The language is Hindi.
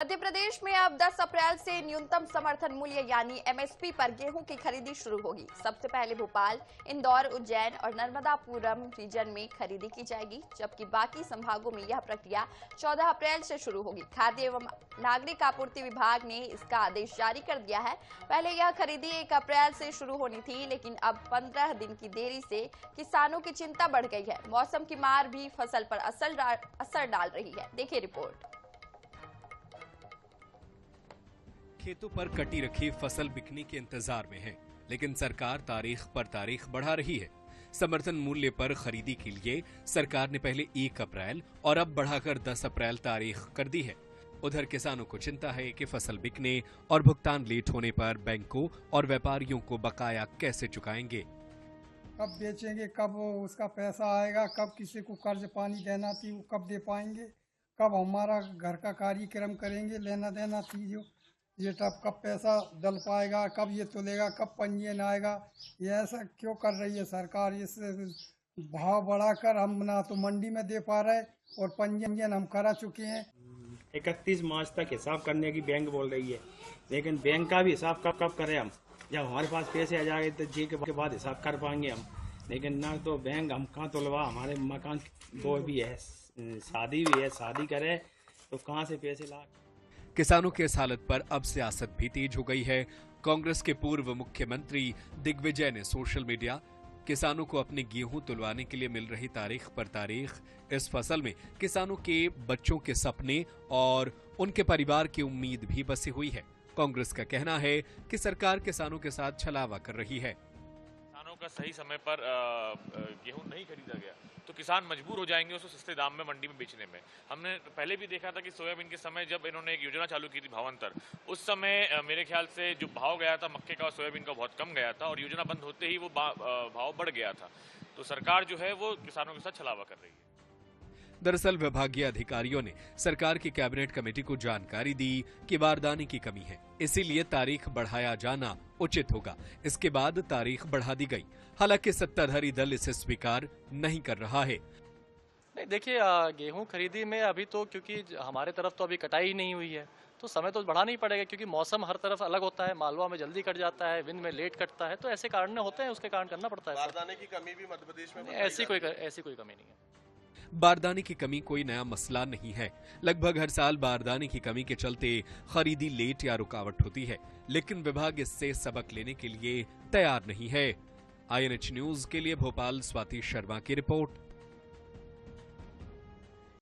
मध्य प्रदेश में अब 10 अप्रैल से न्यूनतम समर्थन मूल्य यानी एमएसपी पर गेहूं की खरीदी शुरू होगी। सबसे पहले भोपाल, इंदौर, उज्जैन और नर्मदापुरम रीजन में खरीदी की जाएगी, जबकि बाकी संभागों में यह प्रक्रिया 14 अप्रैल से शुरू होगी। खाद्य एवं नागरिक आपूर्ति विभाग ने इसका आदेश जारी कर दिया है। पहले यह खरीदी 1 अप्रैल से शुरू होनी थी, लेकिन अब 15 दिन की देरी से किसानों की चिंता बढ़ गई है। मौसम की मार भी फसल पर असर डाल रही है। देखिए रिपोर्ट। खेतों पर कटी रखी फसल बिकने के इंतजार में है, लेकिन सरकार तारीख पर तारीख बढ़ा रही है। समर्थन मूल्य पर खरीदी के लिए सरकार ने पहले 1 अप्रैल और अब बढ़ाकर 10 अप्रैल तारीख कर दी है। उधर किसानों को चिंता है कि फसल बिकने और भुगतान लेट होने पर बैंकों और व्यापारियों को बकाया कैसे चुकाएंगे। कब बेचेंगे, कब उसका पैसा आएगा, कब किसी को कर्ज पानी देना थी वो कब दे पाएंगे, कब हमारा घर का कार्यक्रम करेंगे, लेना देना थी जो ये कब पैसा डल पाएगा, कब ये तुलेगा, कब पंजीयन आएगा। ये ऐसा क्यों कर रही है सरकार? इस भाव बढ़ाकर हम ना तो मंडी में दे पा रहे और पंजीयन हम करा चुके हैं। 31 मार्च तक हिसाब करने की बैंक बोल रही है, लेकिन बैंक का भी हिसाब कब करें हम? जब हमारे पास पैसे आ जाएंगे तो जी के बाद हिसाब कर पाएंगे हम, लेकिन ना तो बैंक हम कहाँ तुलवा। हमारे मकान दो भी है, शादी भी है, शादी करे तो कहाँ से पैसे ला। किसानों के इस हालत पर अब सियासत भी तेज हो गई है। कांग्रेस के पूर्व मुख्यमंत्री दिग्विजय ने सोशल मीडिया किसानों को अपने गेहूं तुलवाने के लिए मिल रही तारीख पर तारीख, इस फसल में किसानों के बच्चों के सपने और उनके परिवार की उम्मीद भी बसी हुई है। कांग्रेस का कहना है कि सरकार किसानों के साथ छलावा कर रही है। किसानों का सही समय पर गेहूं नहीं खरीदा गया तो किसान मजबूर हो जाएंगे उसको सस्ते दाम में मंडी में बेचने में। हमने पहले भी देखा था कि सोयाबीन के समय जब इन्होंने एक योजना चालू की थी भावांतर, उस समय मेरे ख्याल से जो भाव गया था मक्के का और सोयाबीन का बहुत कम गया था और योजना बंद होते ही वो भाव बढ़ गया था। तो सरकार जो है वो किसानों के साथ छलावा कर रही है। दरअसल विभागीय अधिकारियों ने सरकार की कैबिनेट कमेटी को जानकारी दी कि बारदाने की कमी है, इसीलिए तारीख बढ़ाया जाना उचित होगा। इसके बाद तारीख बढ़ा दी गई। हालांकि सत्ताधारी दल इसे स्वीकार नहीं कर रहा है। नहीं, देखिए गेहूं खरीदी में अभी तो क्योंकि हमारे तरफ तो अभी कटाई ही नहीं हुई है, तो समय तो बढ़ाना ही पड़ेगा, क्योंकि मौसम हर तरफ अलग होता है। मालवा में जल्दी कट जाता है, विंध्य में लेट कटता है, तो ऐसे कारण होते हैं, उसके कारण करना पड़ता है। बारदाने की कमी भी मध्य प्रदेश में ऐसी कोई कमी नहीं है। बारदाने की कमी कोई नया मसला नहीं है। लगभग हर साल बारदाने की कमी के चलते खरीदी लेट या रुकावट होती है, लेकिन विभाग इससे सबक लेने के लिए तैयार नहीं है। INH न्यूज के लिए भोपाल स्वाति शर्मा की रिपोर्ट।